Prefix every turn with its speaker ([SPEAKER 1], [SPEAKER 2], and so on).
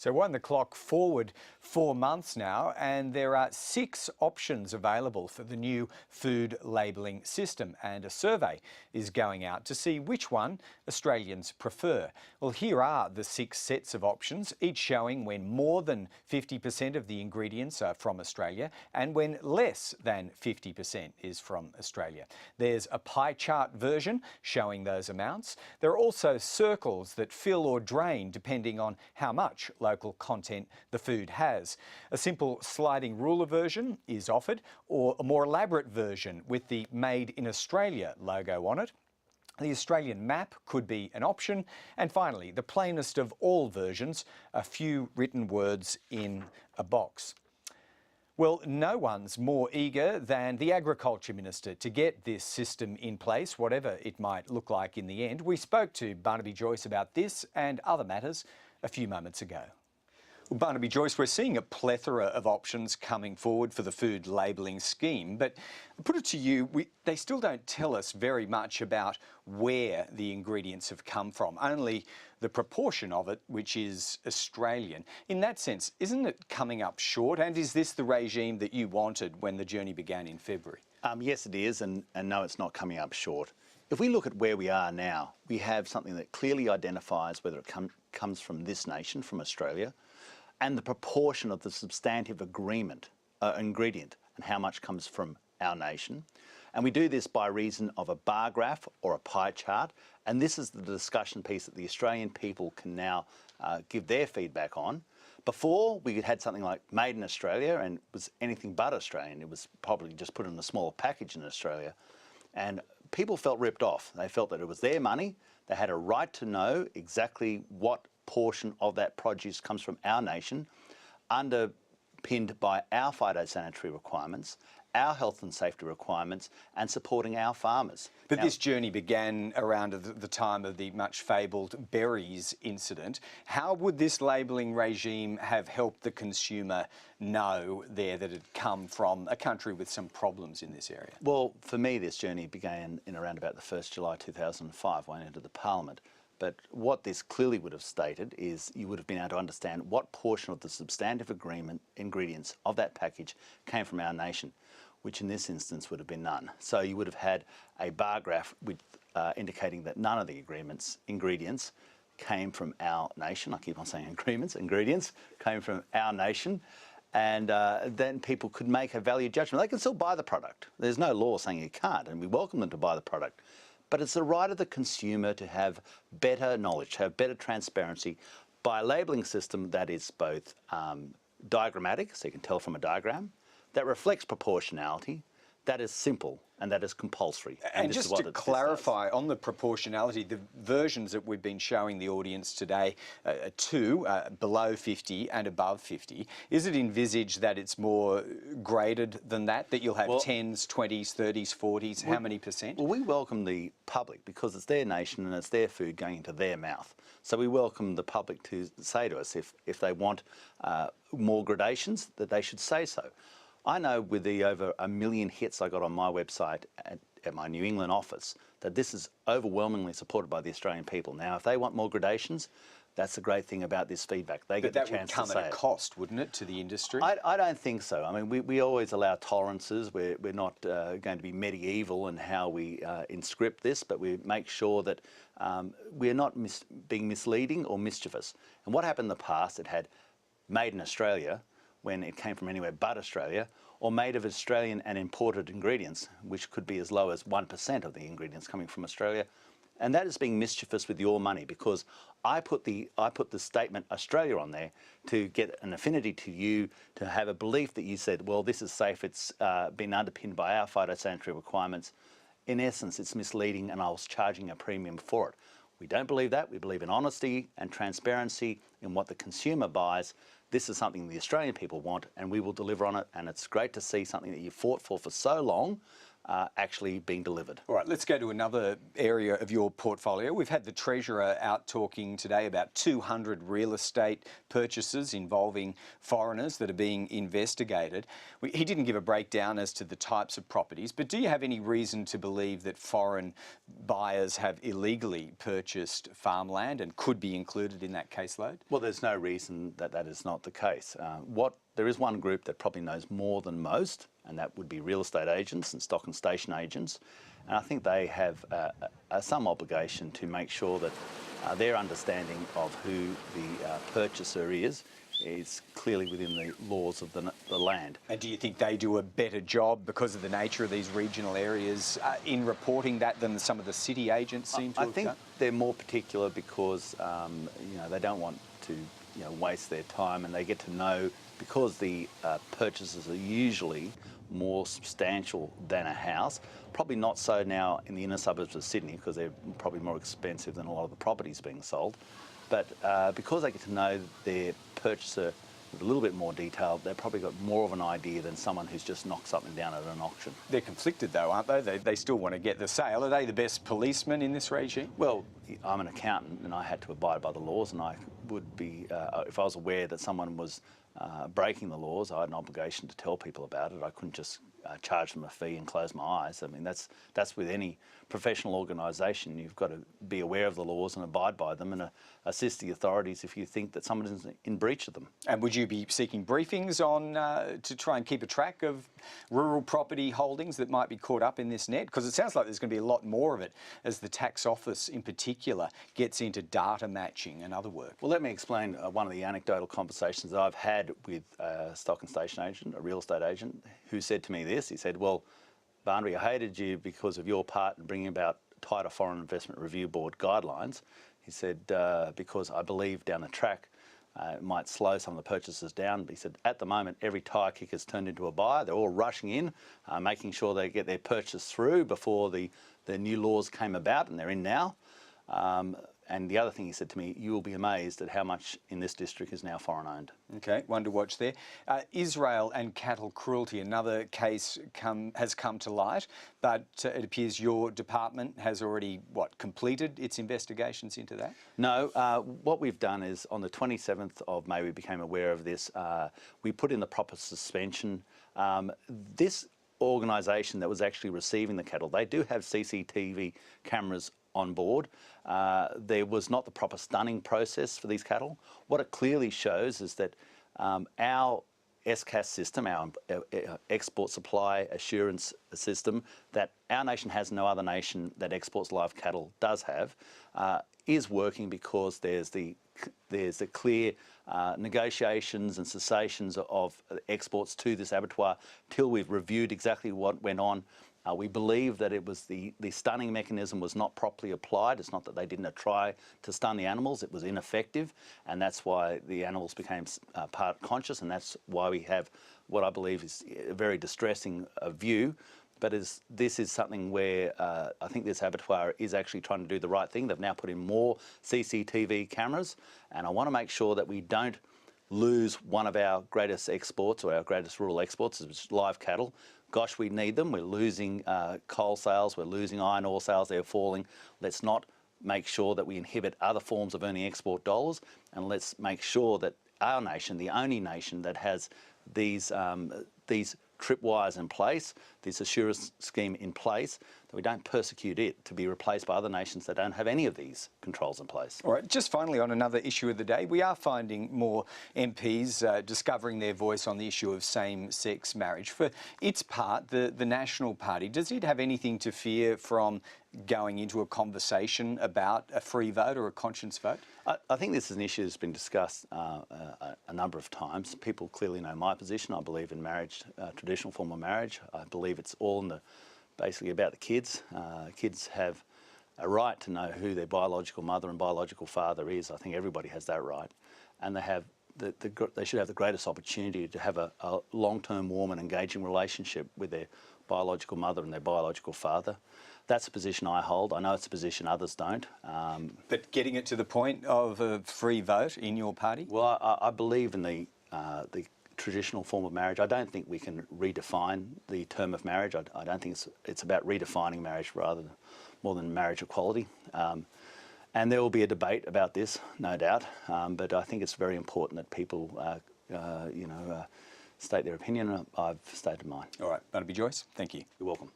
[SPEAKER 1] So wind the clock forward 4 months now, and there are 6 options available for the new food labelling system, and a survey is going out to see which one Australians prefer. Well, here are the 6 sets of options, each showing when more than 50% of the ingredients are from Australia and when less than 50% is from Australia. There's a pie chart version showing those amounts. There are also circles that fill or drain depending on how much local content the food has. A simple sliding ruler version is offered, or a more elaborate version with the Made in Australia logo on it. The Australian map could be an option. And finally, the plainest of all versions, a few written words in a box. Well, no one's more eager than the Agriculture Minister to get this system in place, whatever it might look like in the end. We spoke to Barnaby Joyce about this and other matters a few moments ago. Well, Barnaby Joyce, we're seeing a plethora of options coming forward for the food labelling scheme, but I'll put it to you, they still don't tell us very much about where the ingredients have come from, only the proportion of it which is Australian. In that sense, isn't it coming up short, and is this the regime that you wanted when the journey began in February?
[SPEAKER 2] Yes, it is, and no, it's not coming up short. If we look at where we are now, we have something that clearly identifies whether it comes from this nation, from Australia, and the proportion of the substantive ingredient and how much comes from our nation. And we do this by reason of a bar graph or a pie chart, and this is the discussion piece that the Australian people can now give their feedback on. Before, we had something like Made in Australia, and it was anything but Australian. It was probably just put in a small package in Australia. And people felt ripped off. They felt that it was their money. They had a right to know exactly what portion of that produce comes from our nation, underpinned by our phytosanitary requirements, our health and safety requirements, and supporting our farmers.
[SPEAKER 1] But now, this journey began around the time of the much fabled berries incident. How would this labelling regime have helped the consumer know there that it had come from a country with some problems in this area?
[SPEAKER 2] Well, for me, this journey began in around about the 1st July 2005 when I entered the Parliament. But what this clearly would have stated is you would have been able to understand what portion of the substantive ingredients of that package came from our nation, which in this instance would have been none. So you would have had a bar graph with, indicating that none of the ingredients came from our nation. I keep on saying ingredients came from our nation. And then people could make a value judgment. They can still buy the product. There's no law saying you can't, and we welcome them to buy the product. But it's the right of the consumer to have better knowledge, to have better transparency by a labelling system that is both diagrammatic, so you can tell from a diagram, that reflects proportionality, that is simple, and that is compulsory.
[SPEAKER 1] And just to clarify on the proportionality, the versions that we've been showing the audience today are two, below 50 and above 50. Is it envisaged that it's more graded than that you'll have 10s, 20s, 30s, 40s? How many percent?
[SPEAKER 2] Well, we welcome the public because it's their nation and it's their food going into their mouth. So we welcome the public to say to us if they want more gradations, that they should say so. I know with the over 1 million hits I got on my website at my New England office that this is overwhelmingly supported by the Australian people. Now, if they want more gradations, that's the great thing about this feedback. They get the chance to say it.
[SPEAKER 1] But that would come at a cost, wouldn't it, to the industry?
[SPEAKER 2] I don't think so. I mean, we always allow tolerances. We're not going to be medieval in how we inscript this, but we make sure that we're not being misleading or mischievous. And what happened in the past, it had Made in Australia, when it came from anywhere but Australia, or made of Australian and imported ingredients, which could be as low as 1% of the ingredients coming from Australia. And that is being mischievous with your money, because I put the statement Australia on there to get an affinity to you, to have a belief that you said, well, this is safe, it's been underpinned by our phytosanitary requirements. In essence, it's misleading, and I was charging a premium for it. We don't believe that. We believe in honesty and transparency in what the consumer buys. This is something the Australian people want, and we will deliver on it. And it's great to see something that you fought for so long actually being delivered.
[SPEAKER 1] All right, let's go to another area of your portfolio. We've had the Treasurer out talking today about 200 real estate purchases involving foreigners that are being investigated. He didn't give a breakdown as to the types of properties, but do you have any reason to believe that foreign buyers have illegally purchased farmland and could be included in that caseload?
[SPEAKER 2] Well, there's no reason that that is not the case. There is one group that probably knows more than most, and that would be real estate agents and stock and station agents. And I think they have some obligation to make sure that their understanding of who the purchaser is clearly within the laws of the land.
[SPEAKER 1] And do you think they do a better job because of the nature of these regional areas in reporting that than some of the city agents seem to have done?
[SPEAKER 2] I think they're more particular because they don't want to waste their time, and they get to know, because the purchases are usually more substantial than a house. Probably not so now in the inner suburbs of Sydney, because they're probably more expensive than a lot of the properties being sold. But because they get to know their purchaser with a little bit more detail, they've probably got more of an idea than someone who's just knocked something down at an auction.
[SPEAKER 1] They're conflicted though, aren't they? They still want to get the sale. Are they the best policemen in this regime?
[SPEAKER 2] Well, I'm an accountant and I had to abide by the laws, and I would be, if I was aware that someone was breaking the laws, I had an obligation to tell people about it. I couldn't just charge them a fee and close my eyes. I mean, that's with any professional organisation. You've got to be aware of the laws and abide by them, and assist the authorities if you think that someone is in breach of them.
[SPEAKER 1] And would you be seeking briefings on to try and keep a track of rural property holdings that might be caught up in this net? Because it sounds like there's going to be a lot more of it as the tax office in particular gets into data matching and other work.
[SPEAKER 2] Well, let me explain one of the anecdotal conversations that I've had with a stock and station agent, a real estate agent, who said to me this. He said, well, Barnaby, I hated you because of your part in bringing about tighter Foreign Investment Review Board guidelines. He said, because I believe down the track it might slow some of the purchases down. But he said, at the moment, every tyre kicker's turned into a buyer. They're all rushing in, making sure they get their purchase through before the new laws came about, and they're in now. And the other thing he said to me, you will be amazed at how much in this district is now foreign owned.
[SPEAKER 1] Okay, one to watch there. Israel and cattle cruelty, another case has come to light, but it appears your department has already, completed its investigations into that?
[SPEAKER 2] No, what we've done is on the 27th of May, we became aware of this. We put in the proper suspension. This organisation that was actually receiving the cattle, they do have CCTV cameras on board. There was not the proper stunning process for these cattle. What it clearly shows is that our ESCAS system, our export supply assurance system, that our nation has, no other nation that exports live cattle does have, is working because there's the clear negotiations and cessations of exports to this abattoir till we've reviewed exactly what went on. We believe that it was the stunning mechanism was not properly applied. It's not that they didn't try to stun the animals, it was ineffective, and that's why the animals became part conscious, and that's why we have what I believe is a very distressing view. But this is something where I think this abattoir is actually trying to do the right thing. They've now put in more CCTV cameras, and I want to make sure that we don't lose one of our greatest exports, or our greatest rural exports, which is live cattle. Gosh, we need them. We're losing coal sales, we're losing iron ore sales, they're falling. Let's not make sure that we inhibit other forms of earning export dollars, and let's make sure that our nation, the only nation that has these tripwires in place, this assurance scheme in place, that we don't persecute it to be replaced by other nations that don't have any of these controls in place.
[SPEAKER 1] All right, just finally on another issue of the day, we are finding more MPs discovering their voice on the issue of same-sex marriage. For its part, the National Party, does it have anything to fear from going into a conversation about a free vote or a conscience vote?
[SPEAKER 2] I think this is an issue that's been discussed a number of times. People clearly know my position. I believe in marriage, traditional form of marriage. I believe it's all basically about the kids. Kids have a right to know who their biological mother and biological father is. I think everybody has that right, and they have they should have the greatest opportunity to have a long-term, warm and engaging relationship with their biological mother and their biological father. That's a position I hold. I know it's a position others don't.
[SPEAKER 1] But getting it to the point of a free vote in your party?
[SPEAKER 2] Well, I believe in the traditional form of marriage. I don't think we can redefine the term of marriage. I don't think it's about redefining marriage more than marriage equality. And there will be a debate about this, no doubt. But I think it's very important that people, state their opinion. I've stated mine.
[SPEAKER 1] All right, Barnaby Joyce, thank you.
[SPEAKER 2] You're welcome.